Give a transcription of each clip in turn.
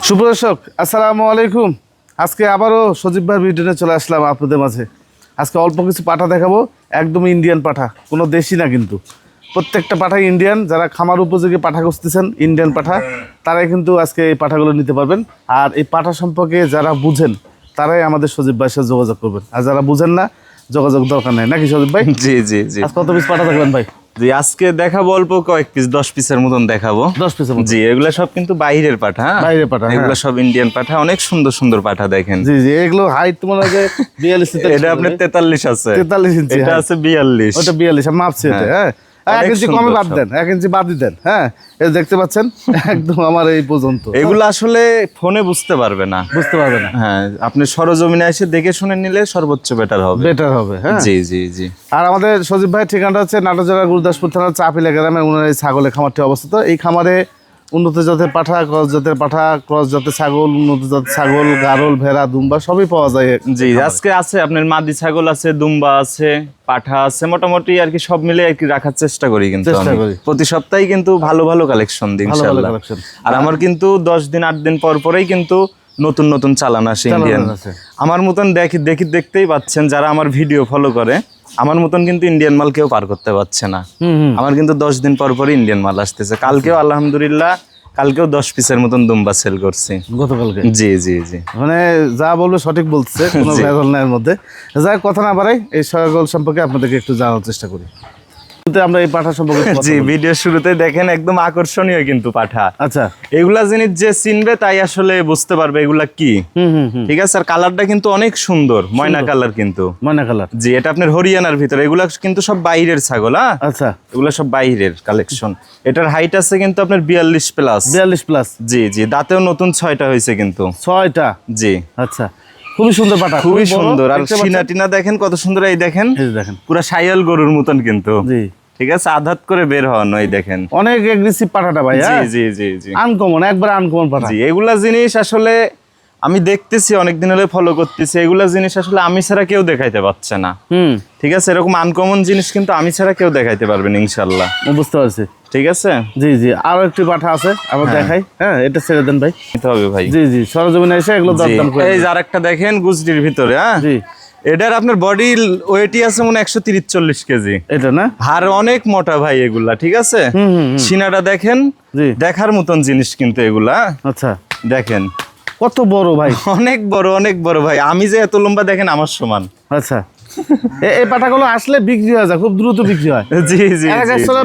সুপ্রদর্শক আসসালামু আলাইকুম। আজকে আবারও সজীব ভাই ভিডিওতে চলে আসলাম আপনাদের মাঝে। আজকে অল্প কিছু পাঠা দেখাবো, একদম ইন্ডিয়ান পাঠা, কোনো দেশি না কিন্তু। প্রত্যেকটা পাঠাই ইন্ডিয়ান। যারা খামার উপযোগী পাঠা খুঁজতেছেন, ইন্ডিয়ান পাঠা, তারাই কিন্তু আজকে এই পাঠাগুলো নিতে পারবেন। আর এই পাঠা সম্পর্কে যারা বুঝেন তারাই আমাদের সজীব ভাইয়ের সাথে যোগাযোগ করবেন, আর যারা বুঝেন না যোগাযোগ দরকার নেই, নাকি সজীব ভাই? জি জি জি। আজ কত পিস পাঠা দেখবেন ভাই? জি আজকে দেখাবো অল্প কয়েক পিস, 10 পিসের মতন দেখাবো। 10 পিসের মতো? জি, এগুলা সব কিন্তু বাইরের পাঠা। বাইরের পাঠা, এগুলা সব ইন্ডিয়ান পাঠা, অনেক সুন্দর সুন্দর পাঠা দেখেন। জি জি, এগুলো হাইট মনে হয় 42 এটা আপনার 43 আছে, 43 ইঞ্চি, এটা আছে 42। ওটা 42 আমি মাপছি এটা। হ্যাঁ, 1 ইঞ্চি কমে বাদ দেন, 1 ইঞ্চি বাদই দেন। হ্যাঁ, এই দেখতে পাচ্ছেন একদম আমার এই পর্যন্ত। এগুলো আসলে ফোনে বুঝতে পারবে না, বুঝতে পারবে না। হ্যাঁ, আপনি সরজমিনে এসে দেখে শুনে নিলে সর্বোচ্চ বেটার হবে। বেটার হবে। হ্যাঁ জি জি জি। আর আমাদের সজীব ভাইয়ের ঠিকানাটা হচ্ছে নাটোর জেলার গুরুদাসপুর থানার চাপিলা গ্রামে ওনার এই ছাগলের খামারটি অবস্থিত। এই খামারে উন্নত জাতের পাঠা, ক্রস জাতের পাঠা, ক্রস জাতের ছাগল, উন্নত জাতের ছাগল, গারল, ভেড়া, দুম্বা সবই পাওয়া যায়। জি, আজকে আছে আপনার মাদি ছাগল আছে, দুম্বা আছে, পাঠা আছে, মোটামুটি আর কি সব মিলে আর কি রাখার চেষ্টা করি। কিন্তু প্রতি সপ্তাহে কিন্তু ভালো ভালো কালেকশন দিই ইনশাআল্লাহ। আর আমার কিন্তু 10 দিন 8 দিন পর পরেই কিন্তু নতুন নতুন চালান আসে ইন্ডিয়ান। আমার মতন দেখতেই পাচ্ছেন, যারা আমার ভিডিও ফলো করে, আমার মতন কিন্তু ইন্ডিয়ান মাল কেউ পার করতে পারছে না। আমার কিন্তু 10 দিন পর পরই ইন্ডিয়ান মাল আসতেছে। কালকেও আলহামদুলিল্লাহ, কালকেও 10 পিসের মতন দুম্বা সেল করছি গতকালকে। জি জি জি, মানে যা বলবে সঠিক বলছে, কোনো ভেজাল নাই এর মধ্যে। যাই কথা না বাড়াই, এই ছাগল সম্পর্কে আপনাদেরকে একটু জানার চেষ্টা করি। আমরা এই পাঠা সম্পর্কে জি, ভিডিও শুরুতে দেখেন একদম আকর্ষণীয় কিন্তু পাঠা। আচ্ছা, এগুলা জিনিস যে চিনবে তাই আসলে বুঝতে পারবে এগুলা কি। ঠিক আছে। আর কালারটা কিন্তু অনেক সুন্দর, ময়না কালার কিন্তু। ময়না কালার? জি, এটা আপনার হরিয়ানার ভিতরে। এগুলা কিন্তু সব বাইরের ছাগল। হ্যাঁ, আচ্ছা, এগুলা সব বাইরের কালেকশন। এটার হাইট আছে কিন্তু আপনার 42 প্লাস। 42 প্লাস? জি জি, দাঁতেও নতুন 6টা হয়েছে কিন্তু। 6টা? জি। আচ্ছা, খুবই সুন্দর পাঠা, খুবই সুন্দর। আর সিনা টিনা দেখেন কত সুন্দর। এই দেখেন, দেখেন পুরো সাইয়াল গরুর মতন কিন্তু। জি, ঠিক আছে, আধাত করে বের হন। ওই দেখেন অনেক এগ্রেসিভ পাঠাটা ভাই। জি জি জি জি, আনকমন, একবার আনকমন পাঠা। জি, এগুলা জিনিস আসলে আমি দেখতেছি, অনেকদিন হলে ফলো করতেছি। এগুলা জিনিস আসলে আমি ছাড়া কেউ দেখাইতে পারছে না। ঠিক আছে, এরকম আনকমন জিনিস কিন্তু আমি ছাড়া কেউ দেখাইতে পারবেন ইনশাআল্লাহ। বুঝতে পারছি। ঠিক আছে। জি জি, আরো একটি পাঠা আছে, আমার দেখাই। হ্যাঁ, এটা ছেড়ে দেন ভাই। নিতে হবে ভাই। জি জি, সরজমিনে এসে এগুলো দরদাম করে। এই যে আরেকটা দেখেন গুজরির ভিতরে। হ্যাঁ জি, এটার আপনার বডি ওয়েটই আছে মনে 130-40 কেজি। এটা না? আর অনেক মোটা ভাই এগুলা। ঠিক আছে, সিনাটা দেখেন, দেখার মতন জিনিস কিন্তু এগুলা। আচ্ছা, দেখেন কত বড় ভাই, অনেক বড়, অনেক বড় ভাই। আমি যে এত লম্বা দেখেন আমার সমান। আচ্ছা, এই পাঠাগুলো আসলে বিক্রি হয়ে যায়, খুব দ্রুত বিক্রি হয়। জি জি,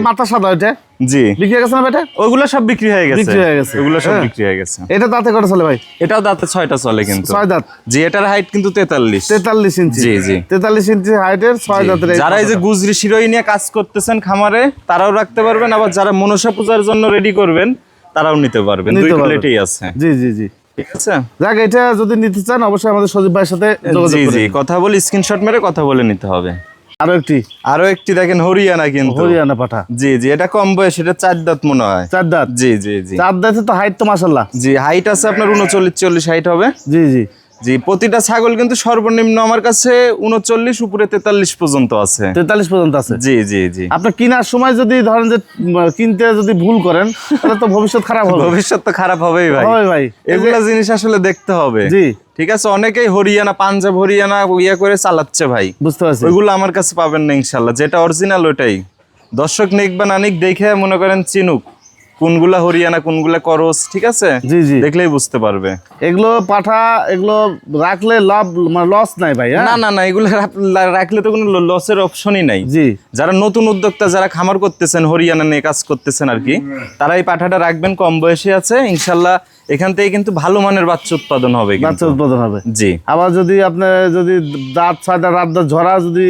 মাথা সাদা, ওইটা জি বিক্রি হয়ে গেছে না বেটা? ওগুলো সব বিক্রি হয়ে গেছে, বিক্রি হয়ে গেছে, ওগুলো সব বিক্রি হয়ে গেছে। এটা দাঁতে কটা চলে ভাই? এটাও দাঁতে 6টা চলে কিন্তু। 6 দাঁত? জি, এটার হাইট কিন্তু 43 ইঞ্চি। জি জি, 43 ইঞ্চি হাইটের 6 দাঁতের। যারা এই যে গুজরি শিরোই নিয়ে কাজ করতেছেন খামারে, তারাও রাখতে পারবেন। আবার যারা মনসা পূজার জন্য রেডি করবেন, তারাও নিতে পারবেন। দুই কোয়ালিটিই আছে। জি জি জি, ঠিক আছে। যাক, এটা যদি নিতে চান অবশ্যই আমাদের সজীব ভাইয়ের সাথে যোগাযোগ জি করুন। জি, কথা বলে স্ক্রিনশট মেরে কথা বলে নিতে হবে। আরো একটি দেখেন হরিয়ানা কিন্তু। হরিয়ানা পাঠা? জি জি, এটা কম বয়স, এটা 4 দাঁত মনে হয়। 4 দাঁত? জি জি জি, 4 দাঁতে তো হাইট তো মাশাআল্লাহ। জি, হাইট আছে আপনার 39-40 হাইট হবে। জি জি জি, প্রতিটা ছাগল কিন্তু সর্বনিম্ন আমার কাছে 39, উপরে 43 পর্যন্ত আছে। 43 পর্যন্ত আছে? জি জি জি। আপনি কেনার সময় যদি ধরেন যে কিনতে যদি ভুল করেন, তাহলে তো ভবিষ্যৎ খারাপ হবে। ভবিষ্যৎ তো খারাপ হবেই ভাই। ভাই, এগুলা জিনিস আসলে দেখতে হবে। জি, ঠিক আছে। অনেকেই হরিয়ানা, পাঞ্জাব হরিয়ানা ইয়ে করে চালাচ্ছে ভাই। বুঝতে পারছি। ওইগুলো আমার কাছে পাবেন না ইনশাল্লাহ। যেটা অরিজিনাল ওইটাই দর্শক নিক বা না নিক দেখে মনে করেন চিনুক কোনগুলা হরিয়ানা, কোনগুলা করস। ঠিক আছে, জি জি, দেখলেই বুঝতে পারবে। এগুলো পাঠা, এগুলো রাখলে লাভ মানে লস নাই ভাই? না না না, এগুলো রাখলে তো কোনো লসের অপশনই নাই। জি, যারা নতুন উদ্যোক্তা, যারা খামার করতেছেন, হরিয়ানা নিয়ে কাজ করতেছেন আর কি, তারা এই পাঠাটা রাখবেন। কম বয়সী আছে ইনশাল্লাহ, এখান থেকে কিন্তু ভালো মানের বাচ্চা উৎপাদন হবে। বাচ্চা উৎপাদন হবে। জি। আবার যদি আপনি যদি দাঁত 6টা রাত ঝরা যদি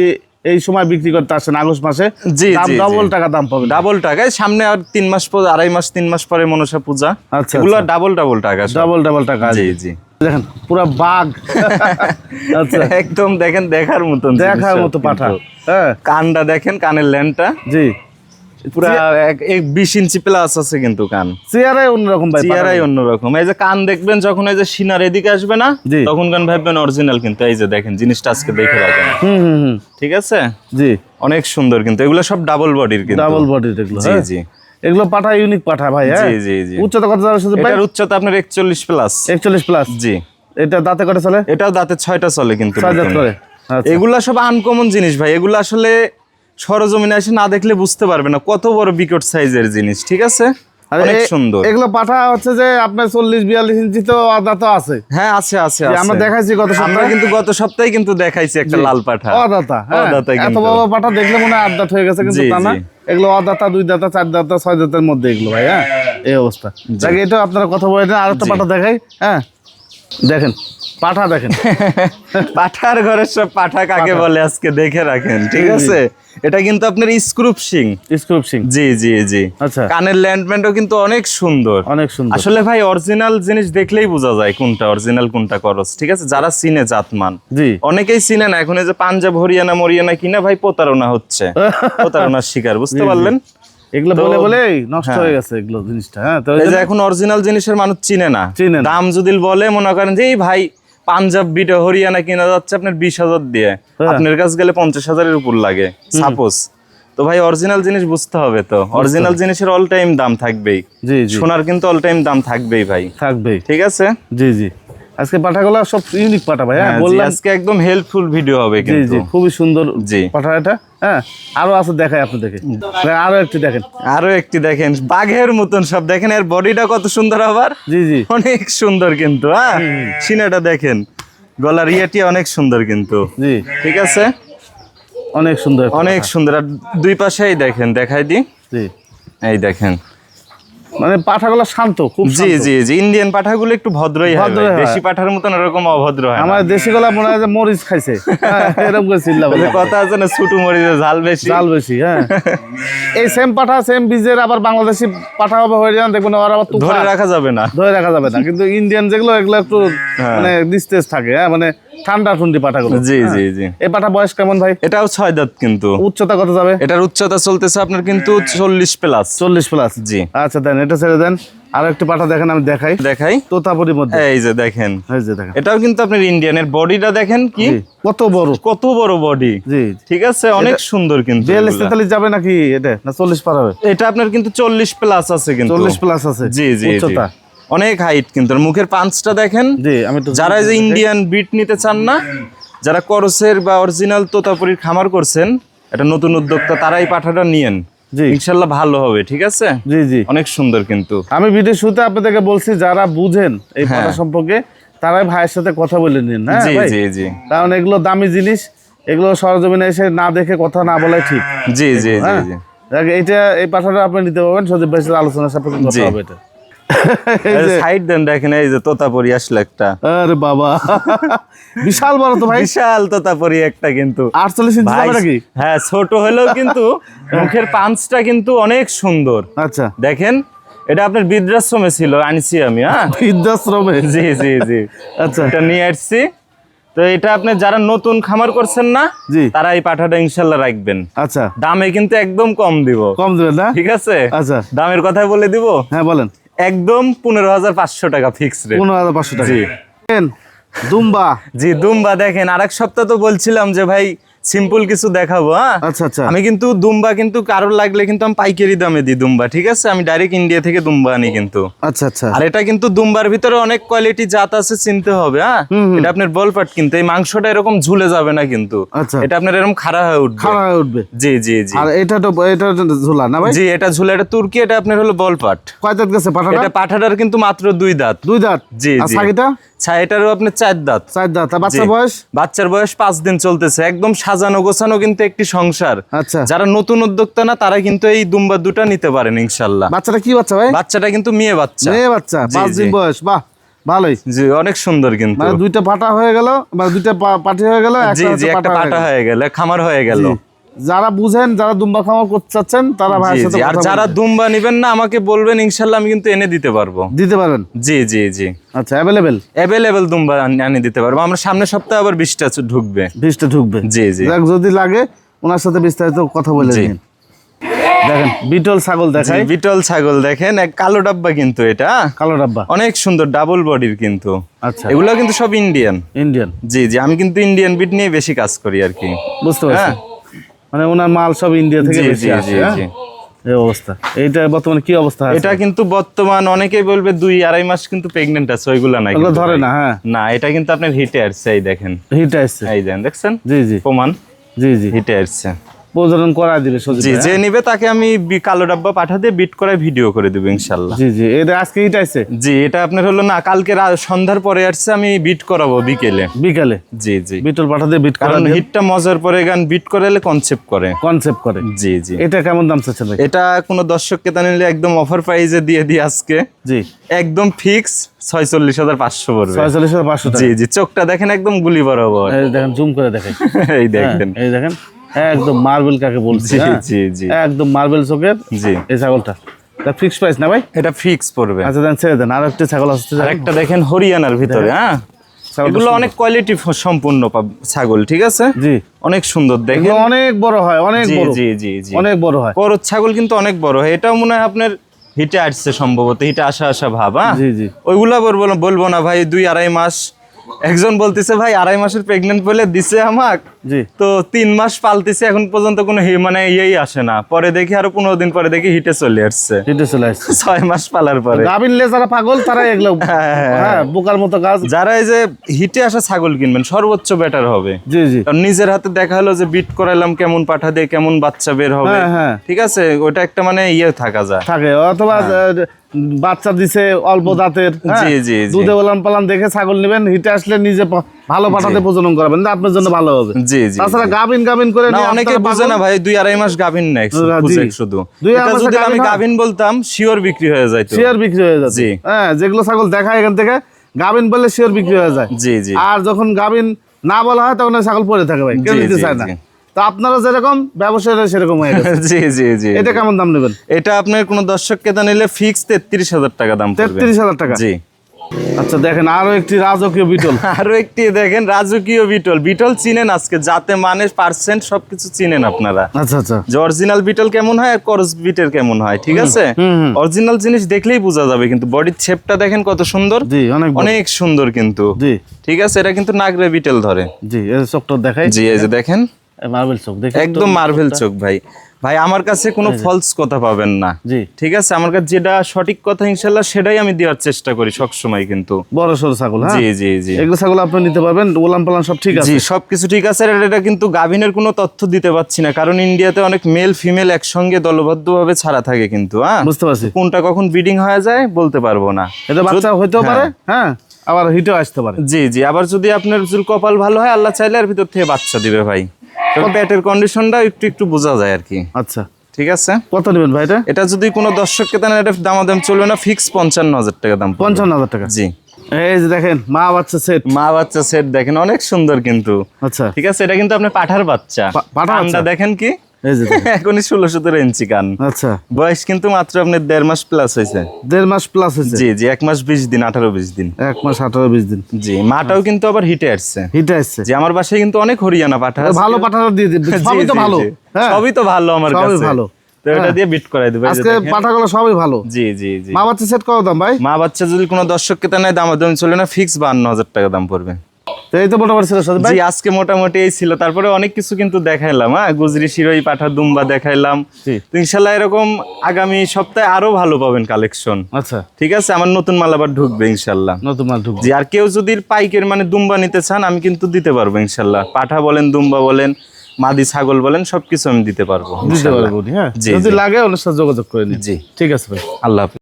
এই সময় বিক্রি করতে আসেন আগস্ট মাসে, জি, ডাবল টাকা দাম পাবেন। ডাবল টাকায়। সামনে আর 3 মাস পর, 2.5 মাস 3 মাস পরে মনসা পূজা। আচ্ছা, এগুলো ডাবল টাকা, ডাবল টাকা। জি জি, দেখেন পুরো বাঘ। আচ্ছা, একদম দেখেন দেখার মতো পাঠা। হ্যাঁ, কানটা দেখেন, কানের ল্যান্ডটা জি পুরা 20 ইঞ্চি প্লাস আছে কিন্তু কান। চেয়ারাই অন্যরকম ভাই, চেয়ারাই অন্যরকম। এই যে কান দেখবেন যখন এই যে সিনার এদিকে আসবে না, তখন কান ভাববেন অরিজিনাল। কিন্তু এই যে দেখেন জিনিসটা আজকে দেখে রাখেন। ঠিক আছে। জি, অনেক সুন্দর কিন্তু। এগুলো সব ডাবল বডির কিন্তু। ডাবল বডির এগুলো। জি জি। এগুলো পাঠা ইউনিক পাঠা ভাই। জি জি জি। উচ্চতা কত যাবে সুজিত ভাই? এটার উচ্চতা আপনার 41 প্লাস। 41 প্লাস। জি। এটা দাঁতে কটা চলে? এটাও দাঁতে 6টা চলে কিন্তু। 6 দাঁত করে। আচ্ছা। এগুলা সব আনকমন জিনিস ভাই, এগুলো আসলে সরজমিনে এসে না দেখলে বুঝতে পারবে না কত বড় বিকট সাইজের জিনিস, ঠিক আছে? অনেক সুন্দর। এগুলো পাঠা হচ্ছে যে আপনার 40-42 ইঞ্চি তো দাঁত আছে। হ্যাঁ আছে আছে আছে। আমরা দেখাইছি গত সপ্তাহে। আমরা কিন্তু গত সপ্তাহে কিন্তু দেখাইছি একটা লাল পাঠা। অদাতা। অদাতা এত কিন্তু। বড় পাঠা দেখলে মনে হয় 8 দাঁত হয়ে গেছে, কিন্তু জি, তা না। জি। এগুলো অদাতা, 2 দাঁতা, 4 দাঁতা, 6 দাঁতের মধ্যে এগুলো ভাই। হ্যাঁ, এই অবস্থা। যাকে এটা আপনারা কথা বলেন। আর একটা পাঠা দেখাই। হ্যাঁ, দেখেন পাঠা দেখেন। পাঠার ঘরের সব পাঠা কাকে বলে আজকে দেখে রাখেন, ঠিক আছে? এটা কিন্তু আপনার স্ক্রুপশিং। স্ক্রুপশিং। জি জি জি। আচ্ছা। কানের ল্যান্ডম্যানও কিন্তু অনেক সুন্দর। অনেক সুন্দর। আসলে ভাই অরিজিনাল জিনিস দেখলেই বোঝা যায় কোনটা অরিজিনাল কোনটা করস, ঠিক আছে? যারা চিনে জাতমান, জি। অনেকেই চিনে না। এখন এই যে পাঞ্জাব হরিয়ানা মরিয়ানা কিনা ভাই প্রতারণা হচ্ছে, প্রতারণার শিকার, বুঝতে পারলেন? এগুলো বলে বলেই নষ্ট হয়ে গেছে এগুলো জিনিসটা। হ্যাঁ, তো এই যে এখন অরিজিনাল জিনিসের মানুষ চিনে না। দাম যদি বলে মনে করেন যে এই ভাই পাঞ্জাব বিটা হরিয়ানা কিনা যাচ্ছে আপনার 20,000 দিয়ে, আপনার কাছে গেলে 50,000-এর উপর লাগে সাপোজ। তো ভাই অরিজিনাল জিনিস বুঝতে হবে, তো অরিজিনাল জিনিসের অল টাইম দাম থাকবেই। জি জি। সোনার কিন্তু অল টাইম দাম থাকবেই ভাই, থাকবেই। ঠিক আছে? জি জি। আজকে পাঠাগুলো সব ইউনিক পাঠা ভাই। হ্যাঁ, বললাম আজকে একদম হেল্পফুল ভিডিও হবে জি কিন্তু। জি, খুবই সুন্দর জি। পাঠা এটা। হ্যাঁ, আরো আছে দেখাই আপনাদেরকে। আরো একটু দেখেন। আরো একটি দেখেন, বাঘের মতন সব দেখেন। এর বডিটা কত সুন্দর আবার। জি জি। অনেক সুন্দর কিন্তু। হ্যাঁ, সিনাটা দেখেন, গলার ইয়াটি অনেক সুন্দর কিন্তু। জি, ঠিক আছে, অনেক সুন্দর, অনেক সুন্দর। আর দুই পাশেই দেখেন, দেখাই দি। জি, এই দেখেন, মানে পাঠাগুলো শান্ত, খুব জি জি জি। ইন্ডিয়ান পাঠাগুলো একটু ভদ্রই হয় ভদ্র ভাই। হয়। দেশি পাঠার মতন এরকম অভদ্র হয় না। আমার দেশি গলা মনে হয় যে মরিচ খাইছে। হ্যাঁ, এরকম করে চিল্লা ওই যে কথা আছে না, ছুটু মরিচের ঝাল বেশি। জাল বেশি। হ্যাঁ, এই সেম পাঠা সেম বীজের আবার বাংলাদেশি পাঠা হবে হয়ে যান, দেখবেন ওরা আবার ধরে রাখা যাবে না। ধরে রাখা যাবে না। কিন্তু ইন্ডিয়ান যেগুলো এগুলো একটু মানে নিস্তেজ থাকে। হ্যাঁ, মানে ঠান্ডা ঠুন্ডি পাঠাগুলো। জি জি জি। এই পাঠা বয়স কেমন ভাই? এটাও 6 দাঁত কিন্তু। উচ্চতা কত যাবে? এটার উচ্চতা চলতেছে আপনার কিন্তু 40 প্লাস। 40 প্লাস। জি। আচ্ছা, দেন এটা ছেড়ে দেন। আর একটু পাঠা দেখেন, আমি দেখাই। দেখাই, তোতাপুরির মধ্যে। এই যে দেখেন, এই যে দেখেন, এটাও কিন্তু আপনার ইন্ডিয়ানের। বডিটা দেখেন কি জি, কত বড়, কত বড় বডি। জি, ঠিক আছে, অনেক সুন্দর কিন্তু। 42-43 যাবে নাকি এটা, না 40 পার হবে? এটা আপনার কিন্তু 40 প্লাস আছে কিন্তু। 40 প্লাস আছে। জি জি জি। উচ্চতা অনেক হাইট কিন্তু। আর মুখের পাঁচটা দেখেন। জি, আমি তো যারা এই যে ইন্ডিয়ান বিট নিতে চান না, যারা করসের বা অরিজিনাল তোতাপুরির খামার করছেন, এটা নতুন উদ্যোক্তা, তারা এই পাঠাটা নিয়েন। জি, ইনশাআল্লাহ ভালো হবে, ঠিক আছে? জি জি। অনেক সুন্দর কিন্তু। আমি ভিডিও শুরুতে আপনাদেরকে বলছি, যারা বুঝেন এই পাঠা সম্পর্কে তারাই ভাইয়ের সাথে কথা বলে নিন। হ্যাঁ জি ভাই, জি জি। কারণ এগুলো দামি জিনিস, এগুলো সরজমিনে এসে না দেখে কথা না বলাই ঠিক। জি জি জি হ্যাঁ, জি। দেখ, এইটা এই পাঠাটা আপনি নিতে পারবেন সজীব ভাইয়ের সাথে আলোচনার সাপেক্ষে কথা হবে এটা। সাইড দেন, দেখেন এই যে তোতাপুরি আসলো একটা। আরে বাবা, বিশাল বড় তো ভাই। বিশাল তোতাপুরি একটা কিন্তু। 48 ইঞ্চি ভাই, যাবে নাকি? হ্যাঁ, ছোট হলেও কিন্তু মুখের পাঁচটা কিন্তু অনেক সুন্দর। আচ্ছা, দেখেন, এটা আপনার বৃদ্ধাশ্রমে ছিল, আনছি আমি। হ্যাঁ, বৃদ্ধাশ্রমে। জি জি জি। আচ্ছা, এটা নিয়ে আসছি। তো এটা আপনি যারা নতুন খামার করছেন না, জি, তারা এই পাঠাটা ইনশাল্লাহ রাখবেন। আচ্ছা, দামে কিন্তু একদম কম দিব। কম দেবেন না? ঠিক আছে, আচ্ছা, দামের কথা বলে দিব। হ্যাঁ বলেন। একদম 15,500 টাকা ফিক্স রেট। 15,500 টাকা। জি দুম্বা। জি, দুম্বা দেখেন। আরেক সপ্তাহ তো বলছিলাম যে ভাই সিম্পল কিছু দেখাবো। হ্যাঁ, আচ্ছা আচ্ছা, আমি কিন্তু দুম্বা কিন্তু কারোর লাগলে কিন্তু আমি পাইকারি দামে দিই দুম্বা, ঠিক আছে? আমি ডাইরেক্ট ইন্ডিয়া থেকে দুম্বা আনি কিন্তু। আচ্ছা আচ্ছা। আর এটা কিন্তু দুম্বার ভিতরে অনেক কোয়ালিটি জাত আছে, চিনতে হবে। হ্যাঁ, এটা আপনার বলপাট, কিন্তু এই মাংসটা এরকম ঝুলে যাবে না কিন্তু। আচ্ছা, এটা আপনার এরকম খাড়া হয়ে উঠবে। খাড়া হয়ে উঠবে। জি জি জি। আর এটা ঝোলা না ভাই? জি, এটা ঝুলে, এটা তুর্কি, এটা আপনার হলো বলপাট। কয় দাঁত গেছে পাঠাটা? এটা পাঠাটার কিন্তু মাত্র 2 দাঁত। 2 দাঁত। জি আর জি। ছাগিটা? ছাইটারও আপনার 4 দাঁত। 4 দাঁত। আর বাচ্চার জি। বয়স? বাচ্চার বয়স 5 দিন চলতেছে। একদম সাজানো গোছানো কিন্তু একটি সংসার। আচ্ছা, যারা নতুন উদ্যোক্তা না, তারা কিন্তু এই দুম্বা দুটা নিতে পারেন ইনশাল্লাহ। বাচ্চাটা কি বাচ্চা ভাই? বাচ্চাটা কিন্তু মেয়ে বাচ্চা। মেয়ে বাচ্চা, জি, 5 দিন জি। বয়স। বাহ, ভালোই। জি, অনেক সুন্দর কিন্তু। মানে 2টা পাঠা হয়ে গেল, মানে 2টা পাঠি হয়ে গেল, জি জি, একটা পাটা হয়ে গেল, খামার হয়ে গেল। যারা বুঝেন, যারা দুম্বা খামার করতে চাচ্ছেন, তারা ভাইয়ের জি সাথে জি। আর কথা যারা বলবেন। দুম্বা নিবেন না, আমাকে বলবেন, ইনশাল্লাহ আমি কিন্তু এনে দিতে পারবো। দিতে পারেন? জি জি জি। আচ্ছা, অ্যাভেলেবেল দুম্বা আনি দিতে পারবো আমরা। সামনের সপ্তাহে আবার 20টা ঢুকবে। 20টা ঢুকবে। জি জি। দেখ, যদি লাগে ওনার সাথে বিস্তারিত কথা বলে জি। নিন। দেখেন, বিটল ছাগল দেখাই। জি, বিটল ছাগল দেখেন, এক কালো ডাব্বা কিন্তু এটা। কালো ডাব্বা। অনেক সুন্দর, ডাবল বডির কিন্তু। আচ্ছা, এগুলো কিন্তু সব ইন্ডিয়ান। ইন্ডিয়ান। জি জি, আমি কিন্তু ইন্ডিয়ান বিট নিয়ে বেশি কাজ করি আর কি। বুঝতে পারছি। হ্যাঁ, মানে ওনার মাল সব ইন্ডিয়া থেকে জি বেশি জি আসে। জি হ্যাঁ? জি। এই অবস্থা। এইটা বর্তমানে কি অবস্থা আছে? এটা কিন্তু বর্তমান অনেকেই বলবে 2-2.5 মাস কিন্তু প্রেগনেন্ট আছে, ওইগুলা নাই ওগুলো কিন্তু ধরে ভাই। না, হ্যাঁ না, এটা কিন্তু আপনার হিটে আসছে, এই দেখেন, হিট আসছে। এই দেন, দেখছেন জি জি প্রমাণ, জি জি, হিটে আসছে। প্রজনন করা দিবে সজীব জি, ভাই, যে নিবে তাকে আমি কালো ডাব্বা পাঠা দিয়ে বিট করে ভিডিও করে দেবো ইনশাল্লাহ। জি জি। এটা আজকে হিট আসছে? জি, এটা আপনার হলো না, কালকে সন্ধ্যার পরে আসছে, আমি বিট করাবো বিকেলে। বিকালে? জি জি, বিটল পাঠা দিয়ে বিট করা কারণ হিটটা মজার পরে গান বিট করালে কনসেপ্ট করে। কনসেপ্ট করে? জি জি। এটা কেমন দাম চাচ্ছেন ভাই? এটা কোনো দর্শককে তা নিলে একদম অফার প্রাইজে দিয়ে দিই আজকে, জি, একদম ফিক্স 46,500 পড়বে। 46,500 টাকা? জি জি, চোখটা দেখেন একদম গুলি বরাবর। এই দেখেন, জুম করে দেখেন, এই দেখেন, এই দেখেন, একদম মার্বেল কাকে বলছি। জি হ্যাঁ? জি জি একদম মার্বেল চোখের জি। এই ছাগলটা। ফিক্স প্রাইস না ভাই? এটা ফিক্স পড়বে। আচ্ছা দেন, ছেড়ে দেন। আর একটা ছাগল আসছে, আরেকটা দেখেন হরিয়ানার ভিতরে, হ্যাঁ ছাগলটা এগুলো অনেক কোয়ালিটি সম্পূর্ণ ছাগল, ঠিক আছে, জি, অনেক সুন্দর দেখেন। এগুলো অনেক বড় হয়, অনেক জি বড়, জি জি জি, অনেক বড় হয়। করত ছাগল কিন্তু অনেক বড় হয়। এটাও মনে হয় আপনার হিটে আসছে সম্ভবত, হিটে আসা ভাব। হ্যাঁ জি জি, ওইগুলা বলবো না ভাই, 2-2.5 মাস। একজন বলতেছে ভাই 2.5 মাসের প্রেগনেন্ট বলে দিছে আমাক, জি। তো 3 মাস পালতেছে, এখন পর্যন্ত কোনো মানে ইয়েই আসে না। পরে দেখি আরো 15 দিন পরে দেখি হিটে চলে আসছে, হিটে চলে আসছে। 6 মাস পালার পরে। গাবিনলে যারা পাগল তারা এগুলো, হ্যাঁ, বোকার মতো কাজ। যারা এই যে হিটে আসা ছাগল কিনবেন সর্বোচ্চ বেটার হবে। জি জি, কারণ নিজের হাতে দেখা হলো যে বিট করাইলাম, কেমন পাঠা দিয়ে কেমন বাচ্চা বের হবে, হ্যাঁ হ্যাঁ, ঠিক আছে, ওটা একটা মানে থাকা যায় থাকে। অথবা বাচ্চা দিছে অল্প দাঁতের, জি জি জি, দুধে ওলান পালান দেখে ছাগল নেবেন, হিটে আসলে নিজে ভালো পাঠাতে প্রজনন করাবেন, আপনার জন্য ভালো হবে। জি জি। তাছাড়া গাবিন করে না, নিয়ে অনেকে আপনারা বুঝে না ভাই, 2-2.5 মাস গাভিন নাই শুধু। 2-2.5 এটা মাসে যদি আমি গাভীন হয়? গাভিন বলতাম শিওর বিক্রি হয়ে যায় তো। শেয়ার বিক্রি হয়ে যাচ্ছে। জি। হ্যাঁ, যেগুলো ছাগল দেখায় এখান থেকে গাবিন বললে শেয়ার বিক্রি হয়ে যায়। জি জি আর যখন গাবিন না বলা হয় তখন ওই ছাগল পড়ে থাকে ভাই, কেউ জি, নিতে জি, চায় না। জি। তো আপনারা যেরকম ব্যবসায়ীরা সেরকম হয়ে গেছে। জি জি জি। এটা কেমন দাম নেবেন? এটা আপনার কোন দর্শক ক্রেতা নিলে ফিক্স 33,000 টাকা দাম পড়বে। 33,000 টাকা? জি। আচ্ছা দেখেন, আরো একটি রাজকীয় বিটল। আরো একটি দেখেন রাজকীয় বিটল। বিটল চিনেন আজকে, যাতে মানে পার্সেন্ট সবকিছু চিনেন আপনারা। আচ্ছা আচ্ছা, যে অরিজিনাল বিটল কেমন হয় আর করস বিটের কেমন হয়, ঠিক আছে। অরিজিনাল জিনিস দেখলেই বোঝা যাবে, কিন্তু বডির শেপটা দেখেন কত সুন্দর। জি, অনেক বড়। অনেক সুন্দর কিন্তু, জি ঠিক আছে। এটা কিন্তু নাগরে বিটেল ধরে। জি, এই চোখটা দেখাই। জি, এই যে দেখেন, মার্বেল চোখ দেখে একদম মার্বেল চোখ ভাই। ভাই আমার কাছে কোনো ফলস কথা পাবেন না, জি, ঠিক আছে। আমার কাছে যেটা সঠিক কথা ইনশাল্লাহ সেটাই আমি দেওয়ার চেষ্টা করি সব সময় কিন্তু। বড় সরো ছাগল, হ্যাঁ জি জি জি এগুলো ছাগল আপনি নিতে পারবেন, ওলান পালান সব ঠিক আছে। জি, সবকিছু ঠিক আছে। আর এটা কিন্তু গাভিনের কোনো তথ্য দিতে পারছি না, কারণ ইন্ডিয়াতে অনেক মেল ফিমেল একসঙ্গে দলবদ্ধভাবে ছাড়া থাকে কিন্তু, হ্যাঁ বুঝতে পারছি। কোনটা কখন ব্রিডিং হয়ে যায় বলতে পারবো না। এটা বাচ্চা হইতেও পারে, হ্যাঁ, আবার হিটেও আসতে পারে। জি জি, আবার যদি আপনার যদি কপাল ভালো হয় আল্লাহ চাইলে এর ভিতর থেকে বাচ্চা দিবে ভাই। তবে পেটের কন্ডিশনটা একটু একটু বোঝা যায় আর কি। আচ্ছা, ঠিক আছে। কত নেবেন ভাই এটা? এটা যদি কোনো দর্শককে দেন, এটা দামাদাম চলবে না, ফিক্স 55,000 টাকা দাম পড়বে। 55,000 টাকা? জি। এই যে দেখেন, মা বাচ্চা সেট। মা বাচ্চা সেট দেখেন, অনেক সুন্দর কিন্তু, আচ্ছা, ঠিক আছে। এটা কিন্তু আপনার পাঠার বাচ্চা। পাঠার বাচ্চা? কানটা দেখেন কি, এই যে দেখেন। এখনই 16-17 ইঞ্চি কান। আচ্ছা, বয়স কিন্তু মাত্র আপনার 1.5 মাস প্লাস হয়েছে। 1.5 মাস প্লাস হয়েছে? জি জি, 1 মাস 20 দিন, 18-20 দিন। 1 মাস 18-20 দিন। জি, মাটাও কিন্তু আবার হিটে আসছে। হিটে আসছে? জি, আমার বাসায় কিন্তু অনেক হরিয়ানা পাঠা আছে। ভালো পাঠাটা দিয়ে দিন, জি, সবই তো জি, ভালো। জি। হ্যাঁ, সবই তো ভালো আমার সবই কাছে। ভালো। তো এটা দিয়ে বিট করাই দেব। আজকে পাঠাগুলো সবই ভালো। জি জি জি। মা বাচ্চা সেট কত দাম ভাই? মা বাচ্চা যদি কোনো দর্শককে তা নেয়, দামাদাম চলে না, ফিক্স 52,000 টাকা দাম পড়বে। তো এই তো মোটামুটি ছিল সাথে ভাই। জি, আজকে মোটামুটি এই ছিল। তারপরে অনেক কিছু কিন্তু দেখাইলাম, হ্যাঁ, গুজরি শিরোই পাঠা দুম্বা দেখাইলাম। জি। তো ইনশাল্লাহ এরকম আগামী সপ্তাহে আরো ভালো পাবেন কালেকশন, আচ্ছা, ঠিক আছে। আমার নতুন মাল আবার ঢুকবে ইনশাল্লাহ। নতুন মাল ঢুকবে। জি, আর কেউ যদি পাইকের মানে দুম্বা নিতে চান, আমি কিন্তু দিতে পারবো ইনশাল্লাহ। পাঠা বলেন, দুম্বা বলেন, মাদি ছাগল বলেন, সবকিছু আমি দিতে পারবো দিতে ইনশাল্লাহ। পারবো, হ্যাঁ। জি, যদি জি। লাগে ওনার সাথে যোগাযোগ করে নিন। জি, ঠিক আছে ভাই। আল্লাহ হাফেজ।